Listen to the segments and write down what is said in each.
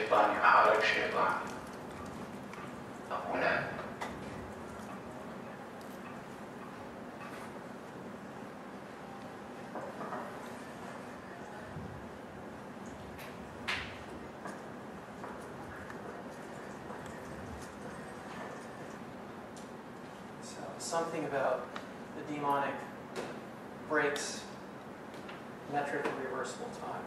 bani, aħarek xejban. Hawnhekk. Something about the demonic breaks metric of reversible time.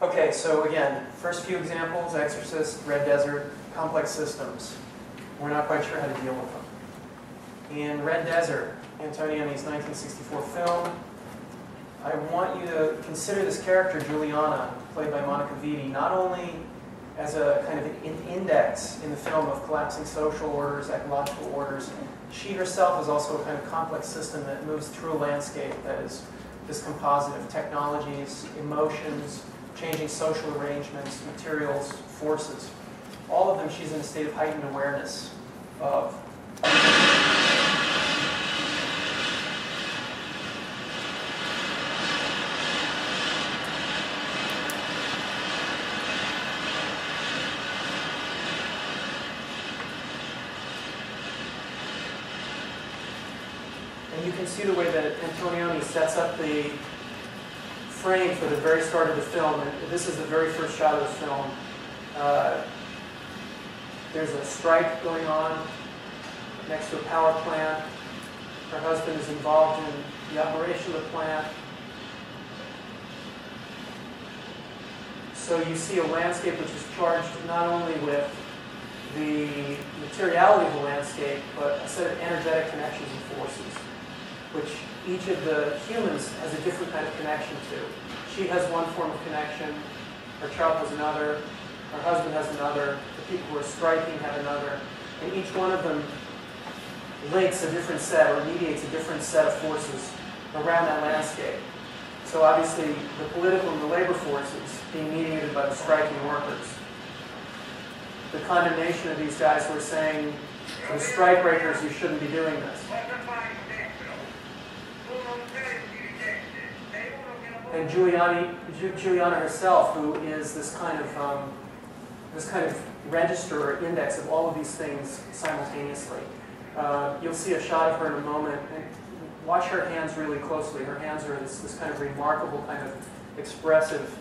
Okay, so again, first few examples, Exorcist, Red Desert, complex systems. We're not quite sure how to deal with them. In Red Desert, Antonioni's 1964 film, I want you to consider this character, Juliana, played by Monica Vitti, not only as a kind of an index in the film of collapsing social orders, ecological orders, she herself is also a kind of complex system that moves through a landscape that is this composite of technologies, emotions, changing social arrangements, materials, forces. All of them she's in a state of heightened awareness of. And you can see the way that Antonioni sets up the frame for the very start of the film. And this is the very first shot of the film. There's a strike going on next to a power plant. Her husband is involved in the operation of the plant. So you see a landscape which is charged not only with the materiality of the landscape, but a set of energetic connections and forces, which each of the humans has a different kind of connection to. She has one form of connection, her child has another, her husband has another, the people who are striking have another, and each one of them links a different set or mediates a different set of forces around that landscape. So obviously the political and the labor forces being mediated by the striking workers. The condemnation of these guys who are saying, to the strikebreakers, you shouldn't be doing this. And Juliana herself, who is this kind of register or index of all of these things simultaneously. You'll see a shot of her in a moment, and watch her hands really closely. Her hands are this kind of remarkable kind of expressive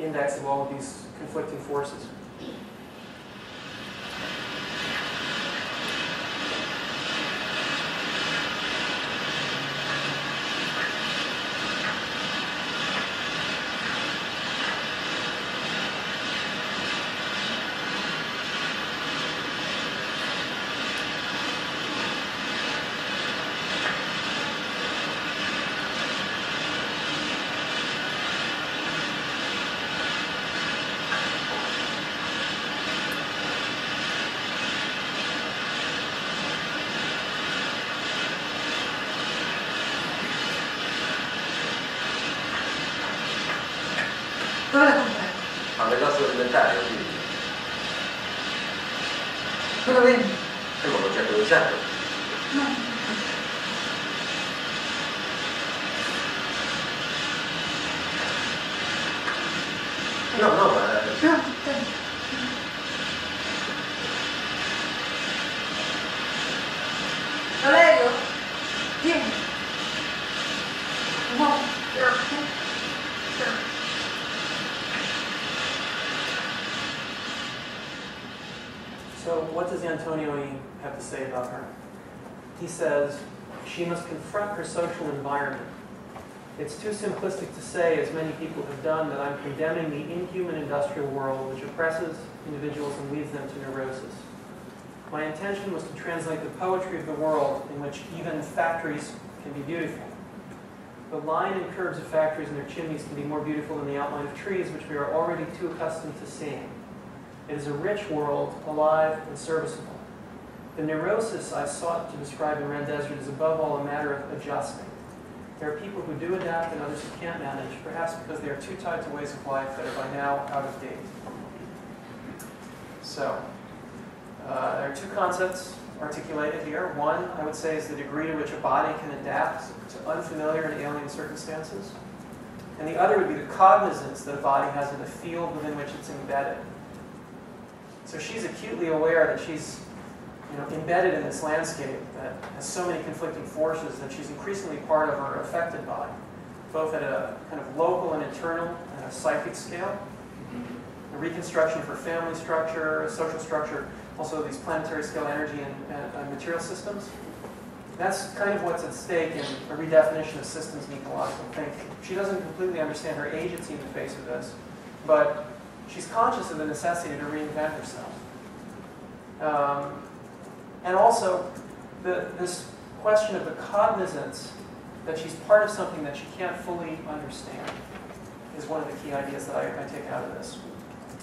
index of all of these conflicting forces. Ma le cose elementarie, quindi. Cosa vedi? È un oggetto del certo. No, no, ma... No, Valerio, vieni. No. So what does Antonioni have to say about her? He says she must confront her social environment. It's too simplistic to say, as many people have done, that I'm condemning the inhuman industrial world which oppresses individuals and leads them to neurosis. My intention was to translate the poetry of the world in which even factories can be beautiful. The line and curves of factories and their chimneys can be more beautiful than the outline of trees, which we are already too accustomed to seeing. It is a rich world, alive and serviceable. The neurosis I sought to describe in Red Desert is above all a matter of adjusting. There are people who do adapt and others who can't manage, perhaps because they are too tied to ways of life that are by now out of date. So, there are two concepts articulated here. One, I would say, is the degree to which a body can adapt to unfamiliar and alien circumstances. And the other would be the cognizance that a body has in the field within which it's embedded. So she's acutely aware that she's embedded in this landscape that has so many conflicting forces that she's increasingly part of or affected by, both at a kind of local and internal and a psychic scale. The reconstruction of her family structure, social structure, also these planetary scale energy and material systems. That's kind of what's at stake in a redefinition of systems and ecological thinking. She doesn't completely understand her agency in the face of this, but she's conscious of the necessity to reinvent herself. And also, this question of the cognizance that she's part of something that she can't fully understand is one of the key ideas that I take out of this.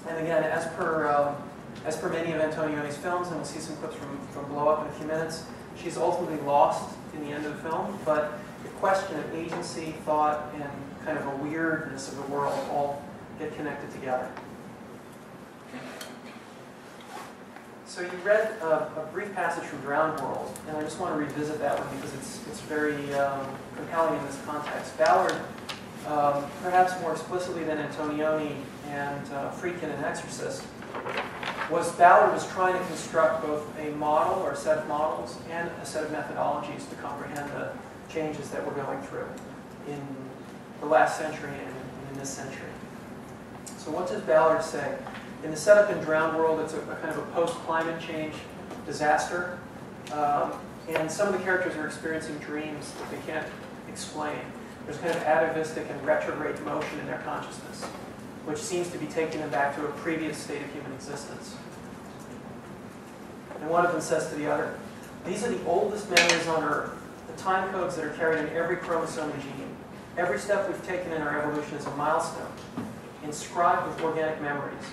And again, as per many of Antonioni's films, and we'll see some clips from Blow Up in a few minutes, she's ultimately lost in the end of the film, but the question of agency, thought, and kind of a weirdness of the world all get connected together. So you read a brief passage from Drowned World, and I just want to revisit that one because it's very compelling in this context. Ballard, perhaps more explicitly than Antonioni and Friedkin and Exorcist, Ballard was trying to construct both a model or a set of models and a set of methodologies to comprehend the changes that we're going through in the last century and in this century. So what does Ballard say? In the setup in Drowned World, it's a kind of a post-climate change disaster. And some of the characters are experiencing dreams that they can't explain. There's kind of atavistic and retrograde motion in their consciousness, which seems to be taking them back to a previous state of human existence. And one of them says to the other, these are the oldest memories on Earth, the time codes that are carried in every chromosome and gene. Every step we've taken in our evolution is a milestone, inscribed with organic memories.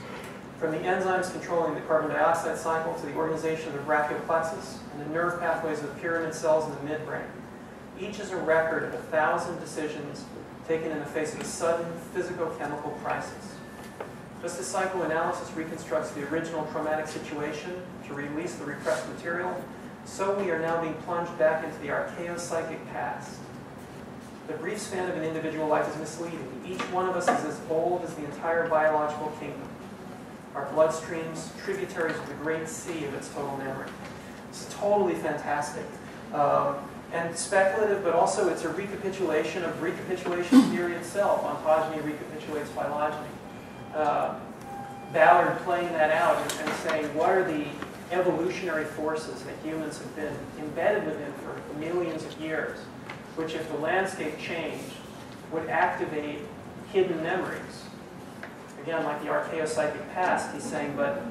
From the enzymes controlling the carbon dioxide cycle to the organization of the brachioplexus and the nerve pathways of the pyramid cells in the midbrain. Each is a record of 1,000 decisions taken in the face of a sudden physico-chemical crisis. Just as psychoanalysis reconstructs the original traumatic situation to release the repressed material, so we are now being plunged back into the archaeo-psychic past. The brief span of an individual life is misleading. Each one of us is as old as the entire biological kingdom. Our bloodstreams, tributaries of the great sea of its total memory. It's totally fantastic. And speculative, but also it's a recapitulation of recapitulation theory itself. Ontogeny recapitulates phylogeny. Ballard playing that out and saying, what are the evolutionary forces that humans have been embedded within for millions of years, which if the landscape changed, would activate hidden memories. Again, like the archaeo-psychic past, he's saying, but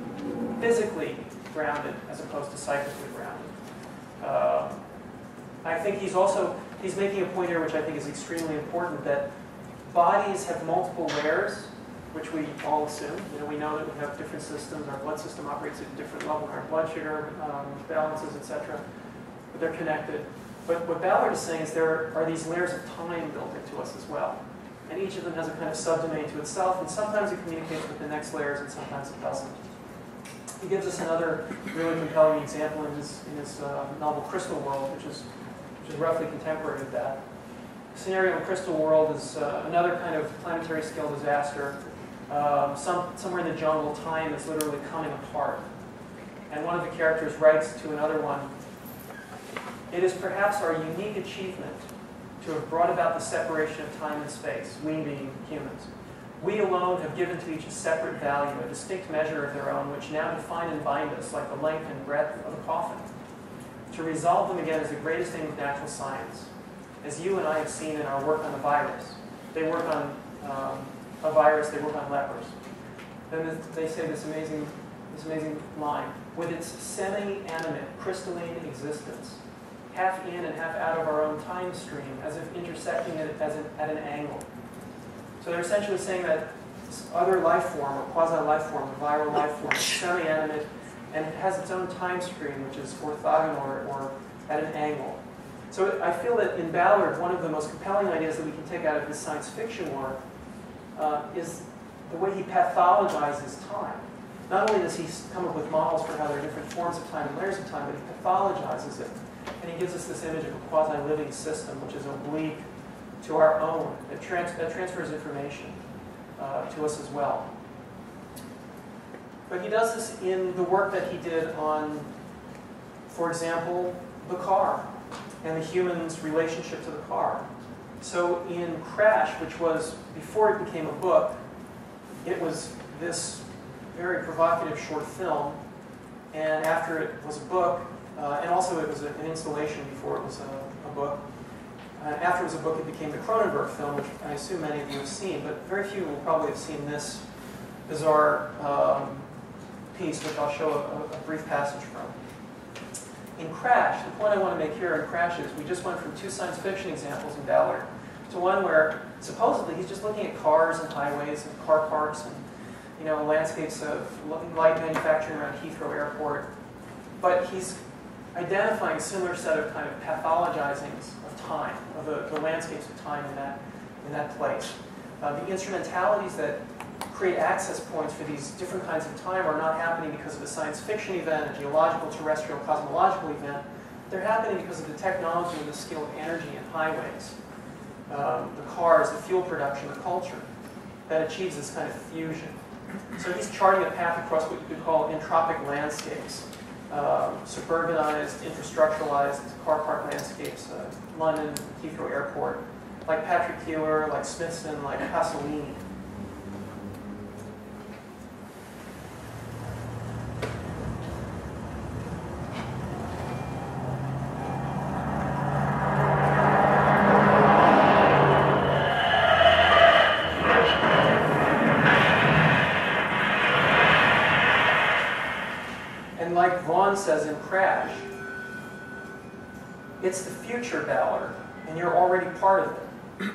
physically grounded as opposed to psychically grounded. I think he's making a point here which I think is extremely important, that bodies have multiple layers, which we all assume. We know that we have different systems. Our blood system operates at a different level in our blood sugar balances, etc. But they're connected. But what Ballard is saying is there are these layers of time built into us as well. And each of them has a kind of subdomain to itself, and sometimes it communicates with the next layers and sometimes it doesn't. He gives us another really compelling example in his novel Crystal World, which is roughly contemporary with that. The scenario in Crystal World is another kind of planetary scale disaster. Somewhere in the jungle, time is literally coming apart. And one of the characters writes to another one, "It is perhaps our unique achievement to have brought about the separation of time and space, we being humans. We alone have given to each a separate value, a distinct measure of their own, which now define and bind us like the length and breadth of a coffin. To resolve them again is the greatest aim of natural science, as you and I have seen in our work on the virus." They work on a virus, they work on lepers. Then they say this amazing line, "With its semi-animate, crystalline existence, half in and half out of our own time stream, as if intersecting it at an angle." So they're essentially saying that this other life form, or quasi-life form, a viral life form, is semi-animate, and it has its own time stream, which is orthogonal or at an angle. So I feel that in Ballard, one of the most compelling ideas that we can take out of his science fiction work is the way he pathologizes time. Not only does he come up with models for how there are different forms of time and layers of time, but he pathologizes it. And he gives us this image of a quasi-living system, which is oblique to our own, that transfers information to us as well. But he does this in the work that he did on, for example, the car and the human's relationship to the car. So in Crash, which was, before it became a book, it was this very provocative short film, and after it was a book, and also it was an installation before it was a book. After it was a book, it became the Cronenberg film, which I assume many of you have seen, but very few will probably have seen this bizarre piece, which I'll show a brief passage from. In Crash, the point I want to make here in Crash is we just went from two science fiction examples in Ballard to one where supposedly he's just looking at cars and highways and car parks and landscapes of light manufacturing around Heathrow Airport, but he's identifying a similar set of kind of pathologizings of time, of the landscapes of time in that place. The instrumentalities that create access points for these different kinds of time are not happening because of a science fiction event, a geological, terrestrial, cosmological event. They're happening because of the technology and the skill of energy and highways, the cars, the fuel production, the culture that achieves this kind of fusion. So he's charting a path across what you could call entropic landscapes, suburbanized, infrastructuralized car park landscapes, London, Heathrow Airport, like Patrick Keeler, like Smithson, like Pasolini. Says in Crash, it's the future, Ballard, and you're already part of it.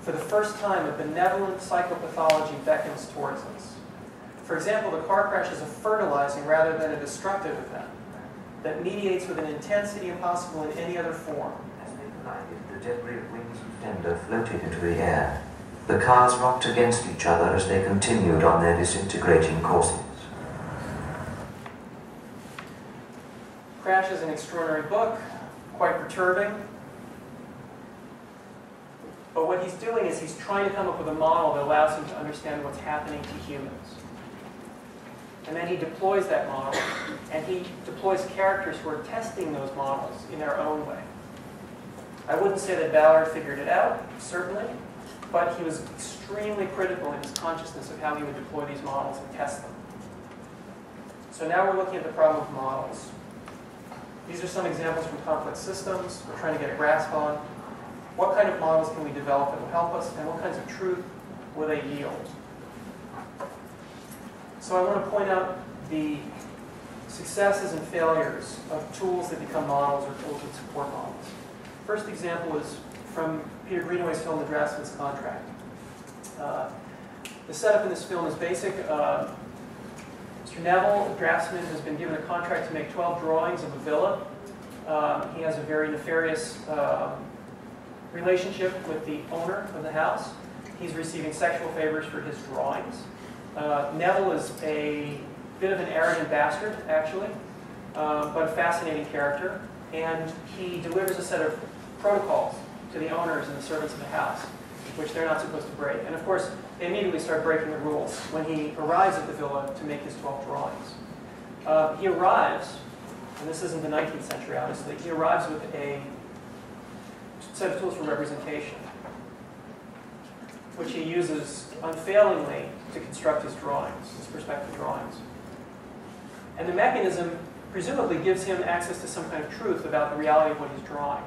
For the first time, a benevolent psychopathology beckons towards us. For example, the car crash is a fertilizing rather than a destructive event that mediates with an intensity impossible in any other form. As they collided, the debris of wings of tender floated into the air. The cars rocked against each other as they continued on their disintegrating courses. Crash is an extraordinary book, quite perturbing. But what he's doing is he's trying to come up with a model that allows him to understand what's happening to humans. And then he deploys that model, and he deploys characters who are testing those models in their own way. I wouldn't say that Ballard figured it out, certainly, but he was extremely critical in his consciousness of how he would deploy these models and test them. So now we're looking at the problem of models. These are some examples from complex systems we're trying to get a grasp on. What kind of models can we develop that will help us, and what kinds of truth will they yield? So I want to point out the successes and failures of tools that become models or tools that support models. First example is from Peter Greenaway's film, The Draftsman's Contract. The setup in this film is basic. Mr. Neville, the draftsman, has been given a contract to make 12 drawings of a villa. He has a very nefarious relationship with the owner of the house. He's receiving sexual favors for his drawings. Neville is a bit of an arrogant bastard, actually, but a fascinating character. And he delivers a set of protocols to the owners and the servants of the house, which they're not supposed to break. And of course, they immediately start breaking the rules when he arrives at the villa to make his 12 drawings. He arrives, and this isn't the 19th century, obviously, he arrives with a set of tools for representation, which he uses unfailingly to construct his drawings, his perspective drawings. And the mechanism presumably gives him access to some kind of truth about the reality of what he's drawing.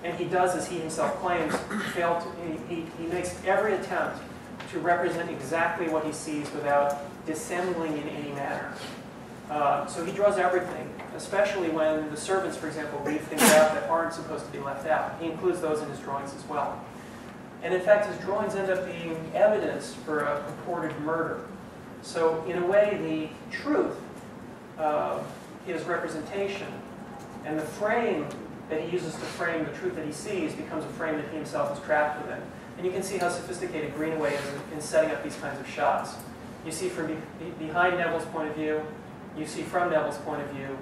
And he does, as he himself claims, he makes every attempt to represent exactly what he sees without dissembling in any manner. So he draws everything, especially when the servants, for example, leave things out that aren't supposed to be left out. He includes those in his drawings as well. And in fact, his drawings end up being evidence for a purported murder. So in a way, the truth of his representation and the frame that he uses to frame the truth that he sees becomes a frame that he himself is trapped within. And you can see how sophisticated Greenaway is in setting up these kinds of shots. You see from behind Neville's point of view, you see from Neville's point of view,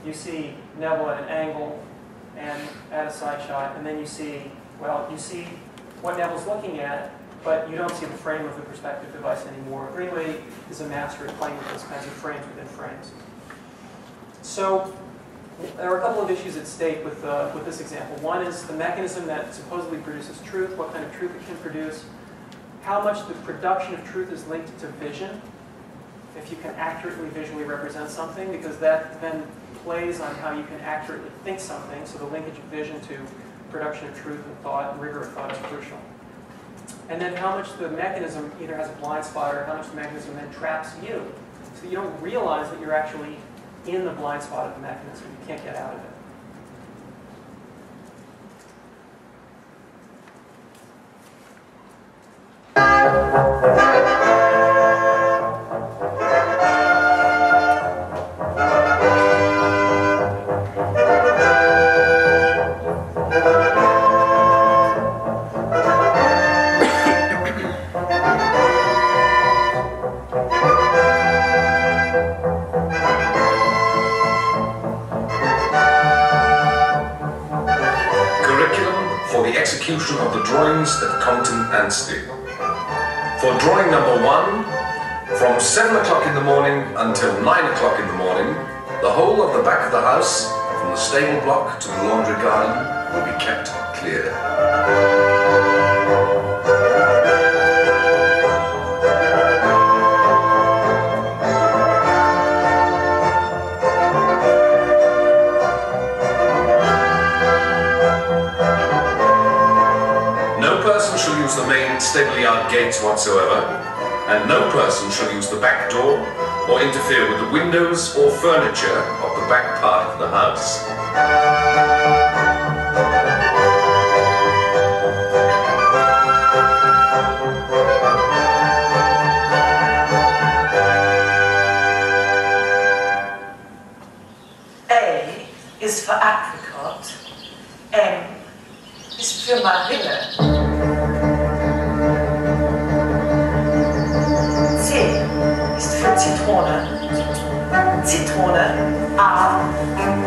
you see Neville at an angle and at a side shot, and then you see, well, you see what Neville's looking at, but you don't see the frame of the perspective device anymore. Greenaway is a master at playing with those kinds of frames within frames. So there are a couple of issues at stake with this example. One is the mechanism that supposedly produces truth, what kind of truth it can produce, how much the production of truth is linked to vision, if you can accurately visually represent something, because that then plays on how you can accurately think something, so the linkage of vision to production of truth and thought and rigor of thought is crucial. And then how much the mechanism either has a blind spot or how much the mechanism then traps you, so that you don't realize that you're actually in the blind spot of the mechanism. You can't get out of it. Of the drawings at Compton and Still. For drawing number 1, from 7 o'clock in the morning until 9 o'clock in the morning, the whole of the back of the house, from the stable block to the laundry garden, will be kept clear. The main stable yard gates whatsoever, and no person shall use the back door or interfere with the windows or furniture of the back part of the house. A is for apricot, M is für Marille. Ist für Zitrone, Zitrone. A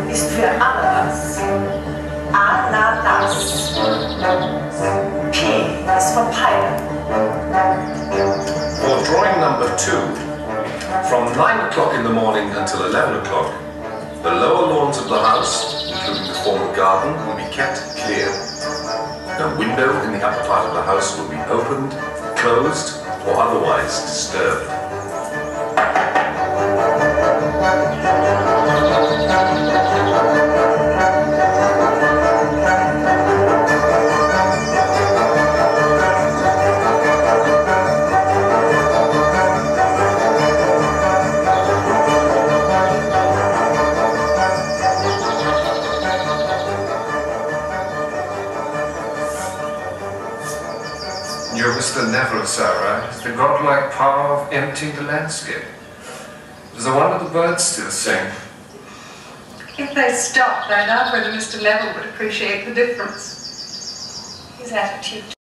ist für Ananas, Ananas. P is for pineapple. For drawing number 2, from 9 o'clock in the morning until 11 o'clock, the lower lawns of the house, including the former garden, will be kept clear. No window in the upper part of the house will be opened, closed, or otherwise disturbed. You're Mr. Neville, sir, right? The godlike power of emptying the landscape. It's a wonder the birds still sing. If they stopped, I doubt whether Mr. Neville would appreciate the difference. His attitude